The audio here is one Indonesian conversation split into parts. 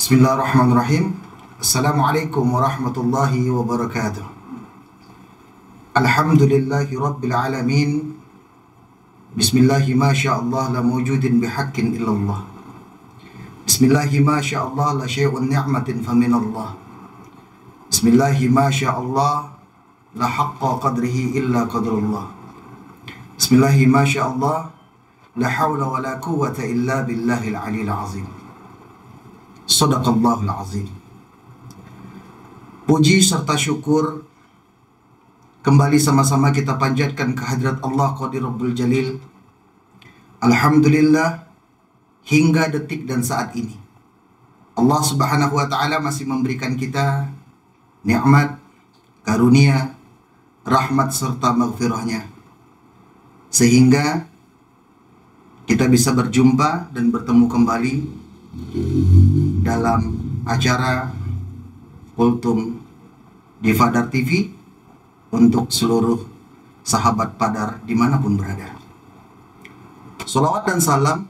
Bismillahirrahmanirrahim. Assalamualaikum warahmatullahi wabarakatuh. Alhamdulillahi rabbil alamin. Bismillahi ma sya'allah la mawjudin bihaqqin illallah. Bismillahi ma sya'allah la syai'un ni'matin faminallah. Bismillahi ma sya'allah la haqqa qadrihi illa qadrullah. Bismillahi ma sya'allah la hawla wa la quwwata illa billahil aliyil azim. Shadaqallahul azim. Puji serta syukur kembali sama-sama kita panjatkan kehadirat Allah Qadir Rabbul Jalil. Alhamdulillah, hingga detik dan saat ini Allah Subhanahu wa taala masih memberikan kita nikmat, karunia, rahmat serta maghfirahnya, sehingga kita bisa berjumpa dan bertemu kembali dalam acara Kultum di Fadar TV untuk seluruh sahabat Padar dimanapun berada. Salawat dan salam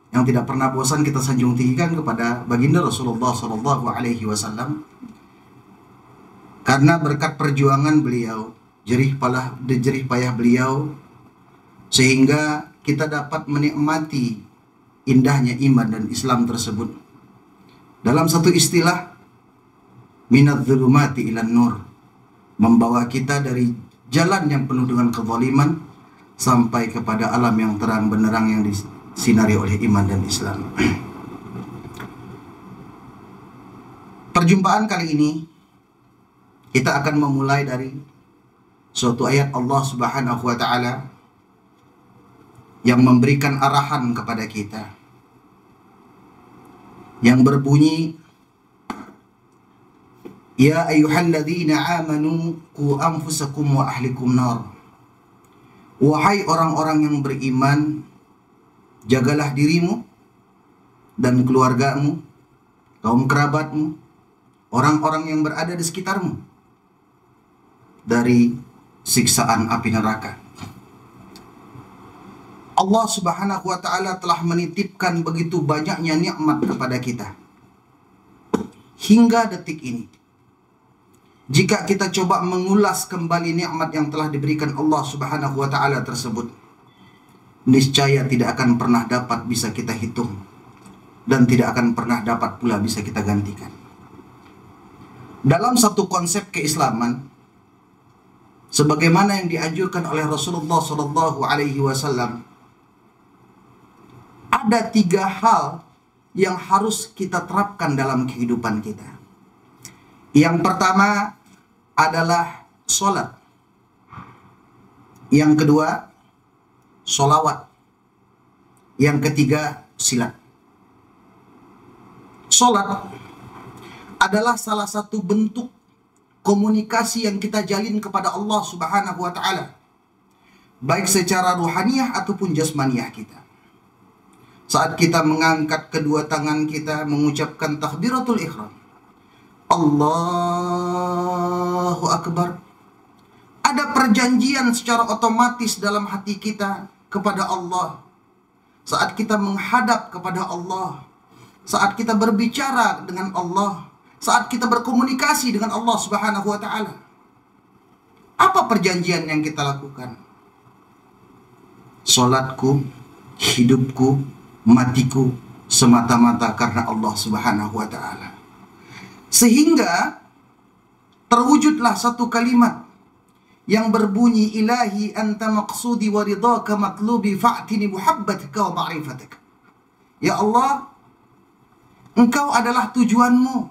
yang tidak pernah bosan kita sanjung tinggikan kepada baginda Rasulullah SAW, karena berkat perjuangan beliau, jerih payah beliau, sehingga kita dapat menikmati indahnya iman dan Islam tersebut. Dalam satu istilah, minadz zulumati ilan nur, membawa kita dari jalan yang penuh dengan kezaliman sampai kepada alam yang terang benderang yang disinari oleh iman dan Islam. Perjumpaan kali ini kita akan memulai dari suatu ayat Allah Subhanahu wa taala yang memberikan arahan kepada kita, yang berbunyi, Ya ayyuhalladzina amanu qu anfusakum wa ahlikum nar. Wahai orang-orang yang beriman, jagalah dirimu dan keluargamu, kaum kerabatmu, orang-orang yang berada di sekitarmu dari siksaan api neraka. Allah Subhanahu wa taala telah menitipkan begitu banyaknya nikmat kepada kita hingga detik ini. Jika kita coba mengulas kembali nikmat yang telah diberikan Allah Subhanahu wa taala tersebut, niscaya tidak akan pernah dapat bisa kita hitung dan tidak akan pernah dapat pula bisa kita gantikan. Dalam satu konsep keislaman, sebagaimana yang dianjurkan oleh Rasulullah SAW, ada 3 hal yang harus kita terapkan dalam kehidupan kita. Yang pertama adalah sholat. Yang kedua, sholawat. Yang ketiga, silat. Sholat adalah salah satu bentuk komunikasi yang kita jalin kepada Allah Subhanahu wa taala, baik secara ruhaniyah ataupun jasmaniyah kita. Saat kita mengangkat kedua tangan kita mengucapkan takbiratul ihram, Allahu Akbar, ada perjanjian secara otomatis dalam hati kita kepada Allah. Saat kita menghadap kepada Allah, saat kita berbicara dengan Allah, saat kita berkomunikasi dengan Allah Subhanahu wa taala, apa perjanjian yang kita lakukan? Salatku, hidupku, matiku semata-mata karena Allah Subhanahu wa taala. Sehingga terwujudlah satu kalimat yang berbunyi, Ilahi anta maqsudi wa ridhaka matlubi fa'tini muhabbatika wa ma'rifatika. Ya Allah, Engkau adalah tujuanmu,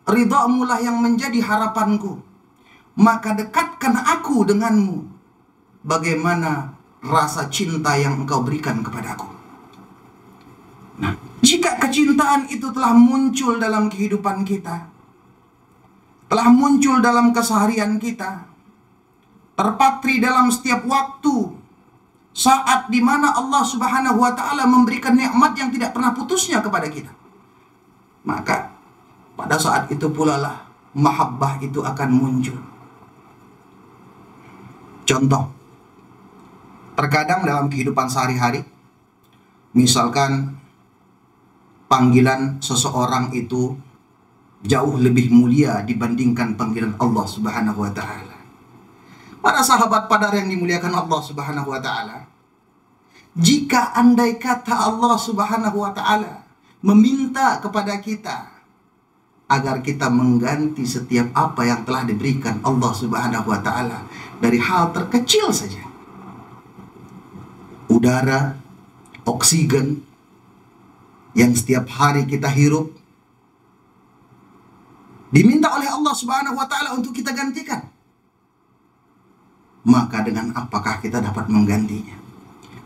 ridhamu lah yang menjadi harapanku, maka dekatkan aku denganmu bagaimana rasa cinta yang Engkau berikan kepadaku. Nah, jika kecintaan itu telah muncul dalam kehidupan kita, telah muncul dalam keseharian kita, terpatri dalam setiap waktu, saat dimana Allah Subhanahu wa taala memberikan nikmat yang tidak pernah putusnya kepada kita, maka pada saat itu pula lah mahabbah itu akan muncul. Contoh, terkadang dalam kehidupan sehari-hari, misalkan panggilan seseorang itu jauh lebih mulia dibandingkan panggilan Allah Subhanahu wa taala. Para sahabat Badar yang dimuliakan Allah Subhanahu wa taala, jika andai kata Allah Subhanahu wa taala meminta kepada kita agar kita mengganti setiap apa yang telah diberikan Allah Subhanahu wa taala dari hal terkecil saja, udara, oksigen yang setiap hari kita hirup, diminta oleh Allah Subhanahu wa taala untuk kita gantikan, maka dengan apakah kita dapat menggantinya?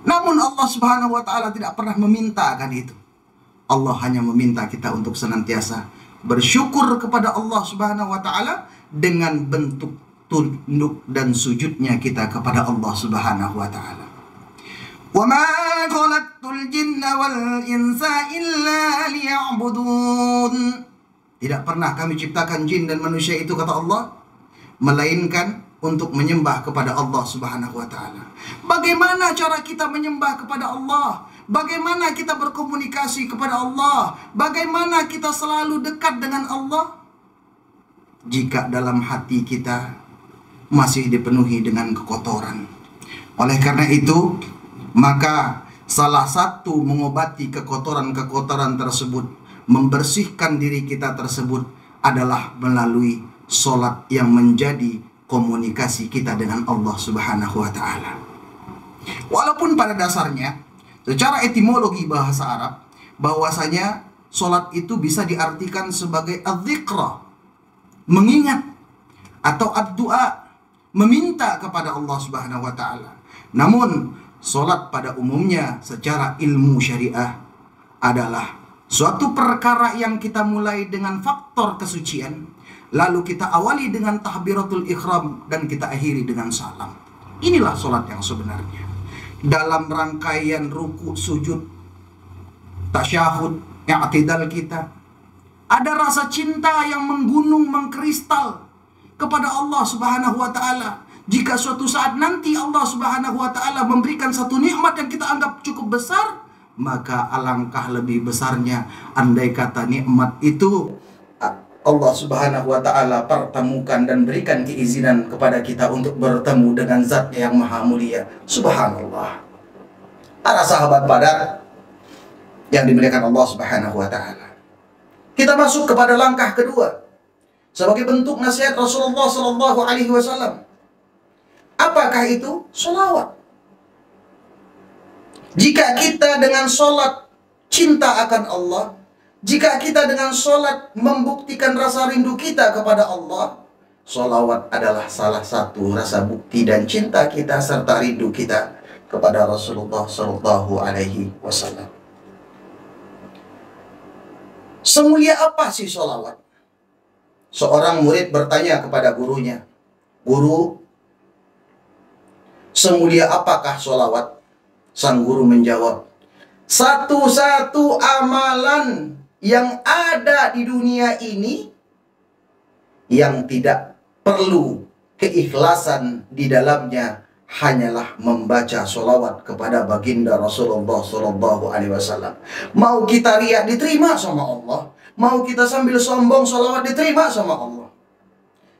Namun Allah Subhanahu wa taala tidak pernah meminta akan itu. Allah hanya meminta kita untuk senantiasa bersyukur kepada Allah Subhanahu wa taala dengan bentuk tunduk dan sujudnya kita kepada Allah Subhanahu wa taala. Wa ma khalaqtul jinna wal insa illa liya'budun. Tidak pernah kami ciptakan jin dan manusia itu, kata Allah, melainkan untuk menyembah kepada Allah Subhanahu wa taala. Bagaimana cara kita menyembah kepada Allah? Bagaimana kita berkomunikasi kepada Allah? Bagaimana kita selalu dekat dengan Allah? Jika dalam hati kita masih dipenuhi dengan kekotoran. Oleh karena itu, maka salah satu mengobati kekotoran-kekotoran tersebut, membersihkan diri kita tersebut adalah melalui solat yang menjadi komunikasi kita dengan Allah Subhanahu wa taala. Walaupun pada dasarnya secara etimologi bahasa Arab bahwasanya solat itu bisa diartikan sebagai adzikra, mengingat, atau ad-du'a, meminta kepada Allah Subhanahu wa taala. Namun solat pada umumnya secara ilmu syariah adalah suatu perkara yang kita mulai dengan faktor kesucian, lalu kita awali dengan tahbiratul ikhram dan kita akhiri dengan salam. Inilah solat yang sebenarnya. Dalam rangkaian ruku, sujud, tasyahud, i'tidal kita, ada rasa cinta yang menggunung, mengkristal kepada Allah Subhanahu wa taala. Jika suatu saat nanti Allah Subhanahu wa taala memberikan satu nikmat yang kita anggap cukup besar, maka alangkah lebih besarnya andai kata nikmat itu Allah Subhanahu wa taala pertemukan dan berikan keizinan kepada kita untuk bertemu dengan Zat yang Maha Mulia. Subhanallah. Para sahabat Badar yang dimuliakan Allah Subhanahu wa taala. Kita masuk kepada langkah kedua sebagai bentuk nasihat Rasulullah sallallahu alaihi wasallam. Apakah itu? Sholawat. Jika kita dengan sholat cinta akan Allah, jika kita dengan sholat membuktikan rasa rindu kita kepada Allah, sholawat adalah salah satu rasa bukti dan cinta kita serta rindu kita kepada Rasulullah Sallallahu Alaihi Wasallam. Semulia apa sih sholawat? Seorang murid bertanya kepada gurunya, "Guru, semulia apakah sholawat?" Sang guru menjawab, "Satu-satu amalan yang ada di dunia ini yang tidak perlu keikhlasan di dalamnya hanyalah membaca sholawat kepada baginda Rasulullah Sallallahu Alaihi Wasallam. Mau kita riak diterima sama Allah, mau kita sambil sombong sholawat diterima sama Allah.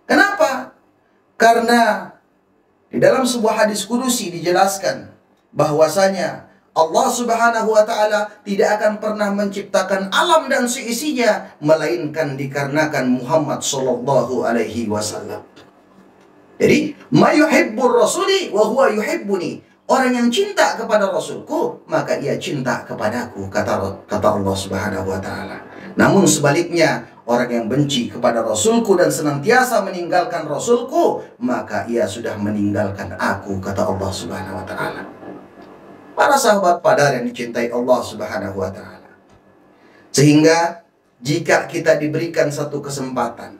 Kenapa? Karena di dalam sebuah hadis kudusi dijelaskan bahwasanya Allah Subhanahu wa taala tidak akan pernah menciptakan alam dan seisinya melainkan dikarenakan Muhammad sallallahu alaihi wasallam. Jadi, "Ma yuhibbur rasuli wa huwa yuhibbuni." Orang yang cinta kepada Rasulku, maka ia cinta kepadaku, kata Allah Subhanahu wa taala. Namun sebaliknya, orang yang benci kepada Rasulku dan senantiasa meninggalkan Rasulku, maka ia sudah meninggalkan aku, kata Allah Subhanahu wa taala. Para sahabat Badar yang dicintai Allah Subhanahu wa taala. Sehingga jika kita diberikan satu kesempatan,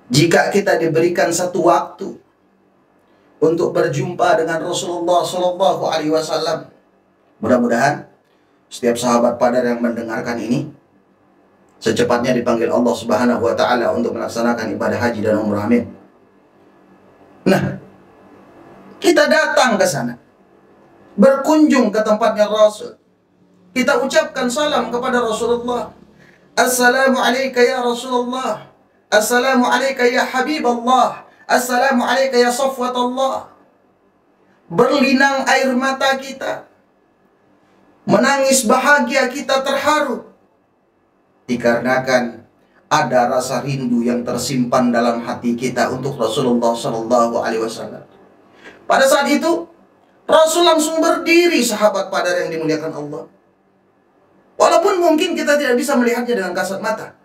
jika kita diberikan satu waktu untuk berjumpa dengan Rasulullah Sallallahu Alaihi Wasallam, mudah-mudahan setiap sahabat Badar yang mendengarkan ini secepatnya dipanggil Allah Subhanahu wa taala untuk melaksanakan ibadah haji dan umrah. Amin. Nah, kita datang ke sana, berkunjung ke tempatnya Rasul, kita ucapkan salam kepada Rasulullah. Assalamu alayka ya Rasulullah. Assalamu alayka ya Habiballah. Assalamu alayka ya Safwatullah. Berlinang air mata kita, menangis bahagia kita terharu, dikarenakan ada rasa rindu yang tersimpan dalam hati kita untuk Rasulullah Shallallahu Alaihi Wasallam. Pada saat itu Rasul langsung berdiri, sahabat Badar yang dimuliakan Allah. Walaupun mungkin kita tidak bisa melihatnya dengan kasat mata,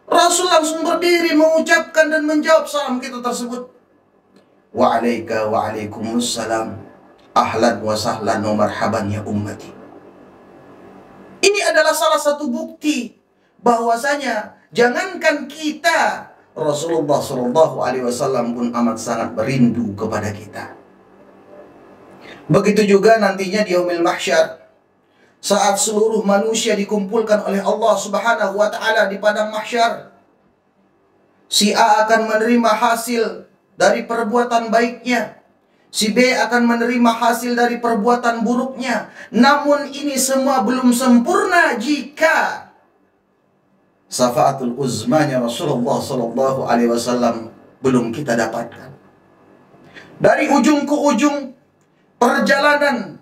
Rasul langsung berdiri mengucapkan dan menjawab salam kita tersebut. Wa'alaika wa'alaikumussalam. Ahlan wa sahlan wa marhaban ya ummati. Ini adalah salah satu bukti bahwasanya jangankan kita, Rasulullah Shallallahu Alaihi Wasallam pun amat sangat berindu kepada kita. Begitu juga nantinya di yaumil mahsyar, saat seluruh manusia dikumpulkan oleh Allah Subhanahu wa taala di padang mahsyar. Si A akan menerima hasil dari perbuatan baiknya, si B akan menerima hasil dari perbuatan buruknya. Namun ini semua belum sempurna jika syafaatul uzmanya Rasulullah Sallallahu Alaihi Wasallam belum kita dapatkan. Dari ujung ke ujung perjalanan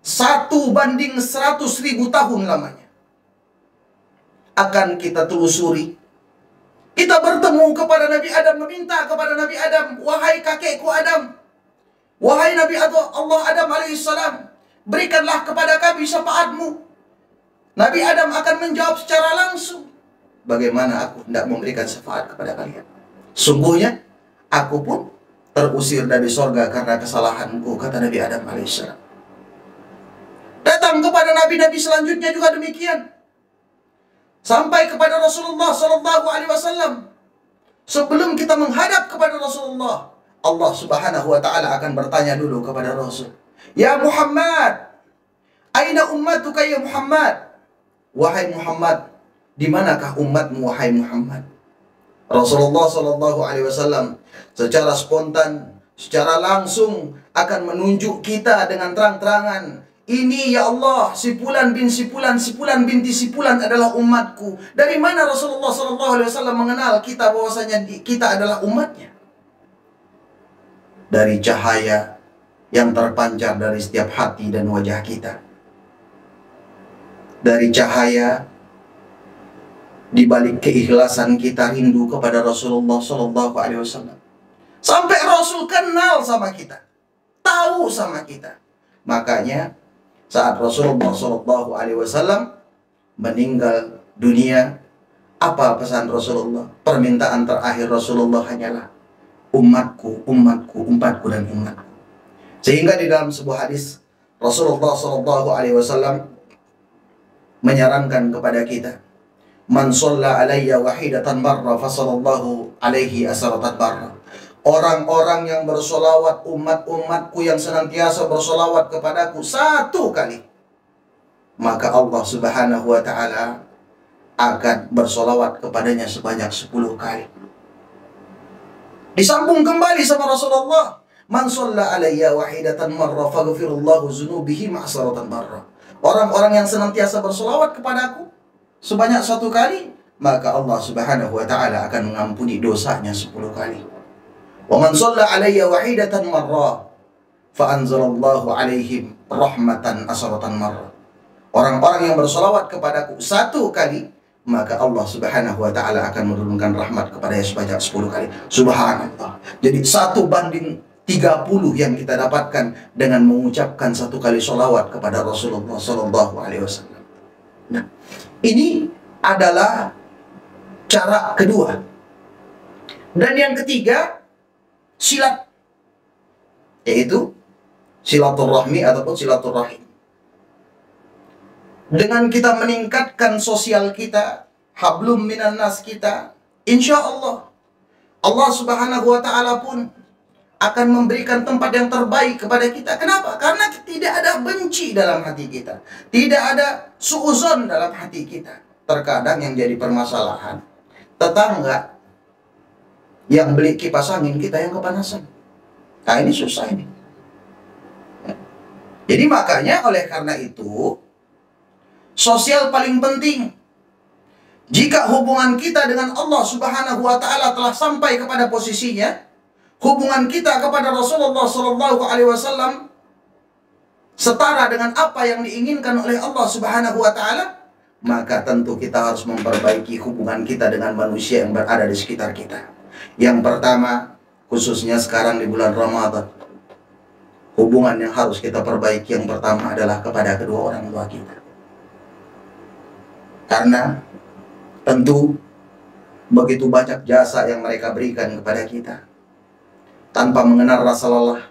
1:100.000 tahun lamanya akan kita telusuri. Kita bertemu kepada Nabi Adam, meminta kepada Nabi Adam, wahai kakekku Adam, wahai Nabi Allah Adam alaihissalam, berikanlah kepada kami syafaatmu. Nabi Adam akan menjawab secara langsung, bagaimana aku tidak memberikan syafaat kepada kalian? Sungguhnya aku pun terusir dari sorga karena kesalahanku, kata Nabi Adam alaihissalam. Datang kepada nabi-nabi selanjutnya juga demikian. Sampai kepada Rasulullah Sallallahu Alaihi Wasallam. Sebelum kita menghadap kepada Rasulullah, Allah Subhanahu Wa Taala akan bertanya dulu kepada Rasul. Ya Muhammad, aina ummatuka ya Muhammad? Wahai Muhammad, di manakah umatmu wahai Muhammad? Rasulullah Sallallahu Alaihi Wasallam secara spontan, secara langsung akan menunjuk kita dengan terang-terangan. Ini ya Allah, si Fulan bin si Fulan, si Fulan binti si Fulan adalah umatku. Dari mana Rasulullah SAW mengenal kita bahwasanya kita adalah umatnya? Dari cahaya yang terpancar dari setiap hati dan wajah kita. Dari cahaya di balik keikhlasan kita rindu kepada Rasulullah SAW. Sampai Rasul kenal sama kita, tahu sama kita. Makanya saat Rasulullah Shallallahu Alaihi Wasallam meninggal dunia, apa pesan Rasulullah? Permintaan terakhir Rasulullah hanyalah umatku, umatku, umatku dan umatku. Sehingga di dalam sebuah hadis Rasulullah Shallallahu Alaihi Wasallam menyarankan kepada kita, man shalla alayya wahidatan marra fasallallahu alaihi asharatan marra. Orang-orang yang bersolawat, umat-umatku yang senantiasa bersolawat kepadaku 1 kali, maka Allah Subhanahu Wa Taala akan bersolawat kepadanya sebanyak 10 kali. Disambung kembali sama Rasulullah, man shalla alayya wahidatan marra faghfirullahu dzunubihi ma'asaratan marra. Orang-orang yang senantiasa bersolawat kepadaku sebanyak 1 kali, maka Allah Subhanahu Wa Taala akan mengampuni dosanya 10 kali. Wa man shalla alayya wahidatan marra fa anzalallahu alaihim rahmatan asharatan marra. Orang-orang yang bersolawat kepadaku 1 kali, maka Allah Subhanahu Wa Taala akan menurunkan rahmat kepadanya sebanyak 10 kali. Subhanallah. Jadi 1:30 yang kita dapatkan dengan mengucapkan 1 kali solawat kepada Rasulullah Sallallahu Alaihi Wasallam. Nah, ini adalah cara kedua. Dan yang ketiga, silat, yaitu silaturahmi ataupun silaturahim. Dengan kita meningkatkan sosial kita, hablum minan nas kita, insya Allah Allah Subhanahu Wa Taala pun akan memberikan tempat yang terbaik kepada kita. Kenapa? Karena tidak ada benci dalam hati kita, tidak ada suuzon dalam hati kita. Terkadang yang jadi permasalahan, tetangga yang beli kipas angin, kita yang kepanasan. Nah, ini susah ini. Jadi makanya oleh karena itu, Sosial paling penting. Jika hubungan kita dengan Allah Subhanahu wa taala telah sampai kepada posisinya, hubungan kita kepada Rasulullah sallallahu alaihi wasallam setara dengan apa yang diinginkan oleh Allah Subhanahu wa taala, maka tentu kita harus memperbaiki hubungan kita dengan manusia yang berada di sekitar kita. Yang pertama, khususnya sekarang di bulan Ramadan, hubungan yang harus kita perbaiki yang pertama adalah kepada kedua orang tua kita. Karena tentu begitu banyak jasa yang mereka berikan kepada kita. Tanpa mengenal rasa lelah,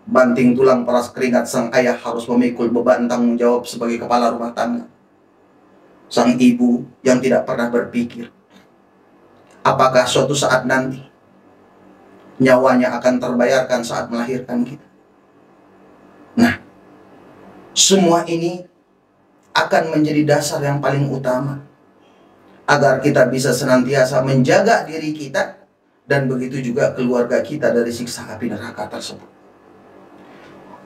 banting tulang peras keringat sang ayah harus memikul beban tanggung jawab sebagai kepala rumah tangga. Sang ibu yang tidak pernah berpikir apakah suatu saat nanti nyawanya akan terbayarkan saat melahirkan kita. Nah, semua ini akan menjadi dasar yang paling utama agar kita bisa senantiasa menjaga diri kita dan begitu juga keluarga kita dari siksa api neraka tersebut.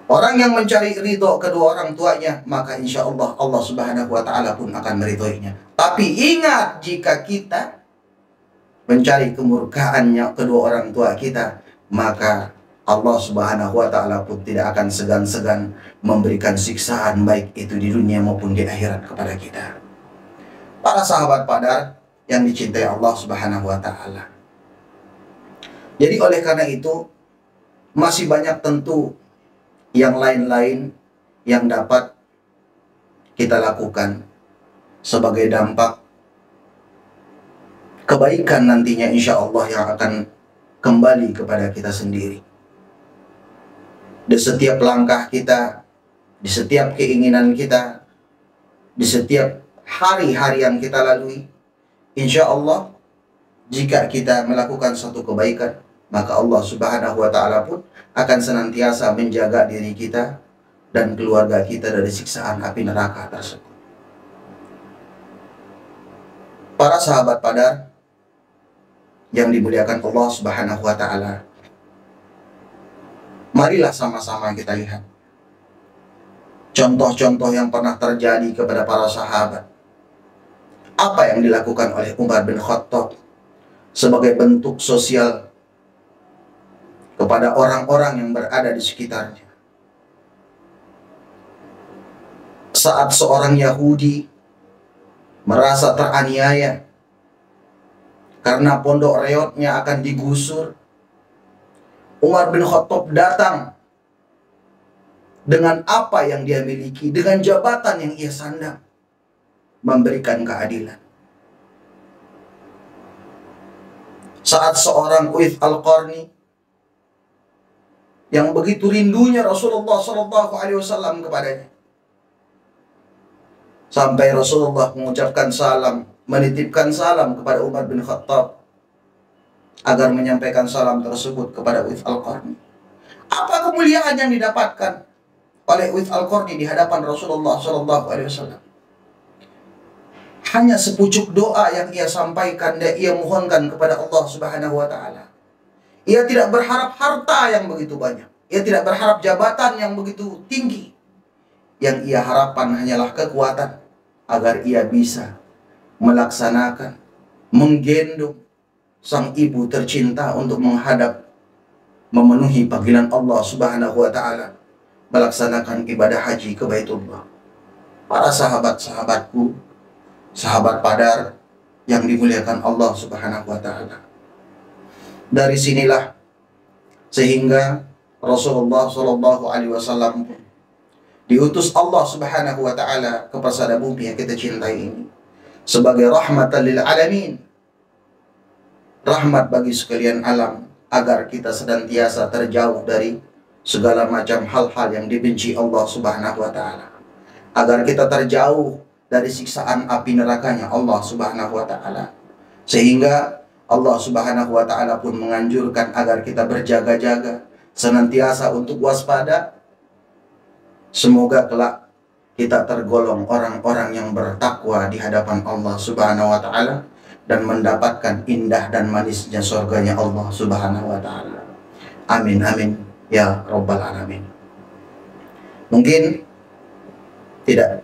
Orang yang mencari ridho kedua orang tuanya, maka insya Allah Allah Subhanahu wa taala pun akan meridhoinya. Tapi ingat, jika kita mencari kemurkaannya kedua orang tua kita, maka Allah Subhanahu wa taala pun tidak akan segan-segan memberikan siksaan baik itu di dunia maupun di akhirat kepada kita. Para sahabat Badar yang dicintai Allah Subhanahu wa taala. Jadi oleh karena itu masih banyak tentu yang lain-lain yang dapat kita lakukan sebagai dampak kebaikan nantinya insya Allah yang akan kembali kepada kita sendiri. Di setiap langkah kita, di setiap keinginan kita, di setiap hari-hari yang kita lalui, insya Allah jika kita melakukan suatu kebaikan, maka Allah Subhanahu wa taala pun akan senantiasa menjaga diri kita dan keluarga kita dari siksaan api neraka tersebut. Para sahabat Badar yang dimuliakan Allah Subhanahu wa taala, marilah sama-sama kita lihat contoh-contoh yang pernah terjadi kepada para sahabat. Apa yang dilakukan oleh Umar bin Khattab sebagai bentuk sosial kepada orang-orang yang berada di sekitarnya. Saat seorang Yahudi merasa teraniaya karena pondok reotnya akan digusur, Umar bin Khattab datang dengan apa yang dia miliki, dengan jabatan yang ia sandang, memberikan keadilan. Saat seorang Uwais Al-Qarni yang begitu rindunya Rasulullah SAW kepadanya, sampai Rasulullah mengucapkan salam, menitipkan salam kepada Umar bin Khattab agar menyampaikan salam tersebut kepada Uwais Al-Qarni. Apa kemuliaan yang didapatkan oleh Uwais Al-Qarni di hadapan Rasulullah SAW? Hanya sepucuk doa yang ia sampaikan dan ia mohonkan kepada Allah Subhanahu wa taala. Ia tidak berharap harta yang begitu banyak. Ia tidak berharap jabatan yang begitu tinggi. Yang ia harapkan hanyalah kekuatan agar ia bisa melaksanakan, menggendong sang ibu tercinta untuk menghadap, memenuhi panggilan Allah Subhanahu wa taala, melaksanakan ibadah haji ke Baitullah. Para sahabat-sahabatku, sahabat Badar yang dimuliakan Allah Subhanahu wa taala. Dari sinilah sehingga Rasulullah Shallallahu alaihi wasallam diutus Allah Subhanahu wa taala ke persada bumi yang kita cintai ini sebagai rahmatan lil alamin, rahmat bagi sekalian alam, agar kita senantiasa terjauh dari segala macam hal-hal yang dibenci Allah Subhanahu wa taala, agar kita terjauh dari siksaan api nerakanya Allah Subhanahu wa taala. Sehingga Allah Subhanahu wa taala pun menganjurkan agar kita berjaga-jaga, senantiasa untuk waspada. Semoga kelak kita tergolong orang-orang yang bertakwa di hadapan Allah Subhanahu wa taala dan mendapatkan indah dan manisnya surganya Allah Subhanahu wa taala. Amin amin ya rabbal alamin. Mungkin tidak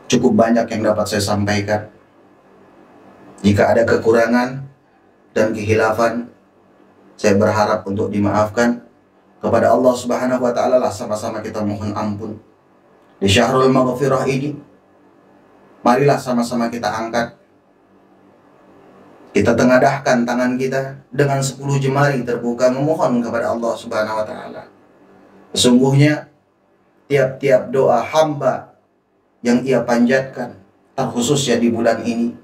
Cukup banyak yang dapat saya sampaikan. Jika ada kekurangan dan kehilafan, saya berharap untuk dimaafkan. Kepada Allah Subhanahu wa Ta'ala lah sama-sama kita mohon ampun. Di Syahrul Maghfirah ini, marilah sama-sama kita angkat, kita tengadahkan tangan kita dengan 10 jemari terbuka memohon kepada Allah Subhanahu wa Ta'ala. Sesungguhnya tiap-tiap doa hamba yang ia panjatkan, terkhususnya di bulan ini,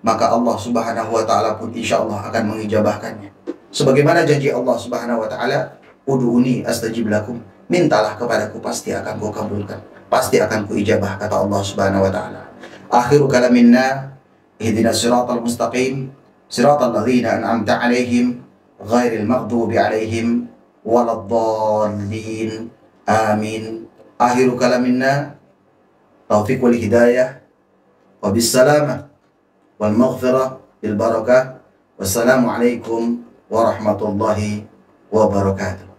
maka Allah Subhanahu wa Ta'ala pun insya Allah akan mengijabahkannya. Sebagaimana janji Allah Subhanahu wa Ta'ala, ud'uni astajib lakum, mintalah kepadaku pasti akan ku kabulkan, pasti akan ku ijabah, kata Allah Subhanahu wa Ta'ala. Akhiru kalaminna, ihdinas siratal mustaqim, siratal ladzina an'amta alaihim, ghairil maghdubi alaihim waladdallin. Amin. Akhiru kalaminna, taufiq wal hidayah, wabis salamah wal maghfirah bil barakah. Wassalamualaikum warahmatullahi wabarakatuh.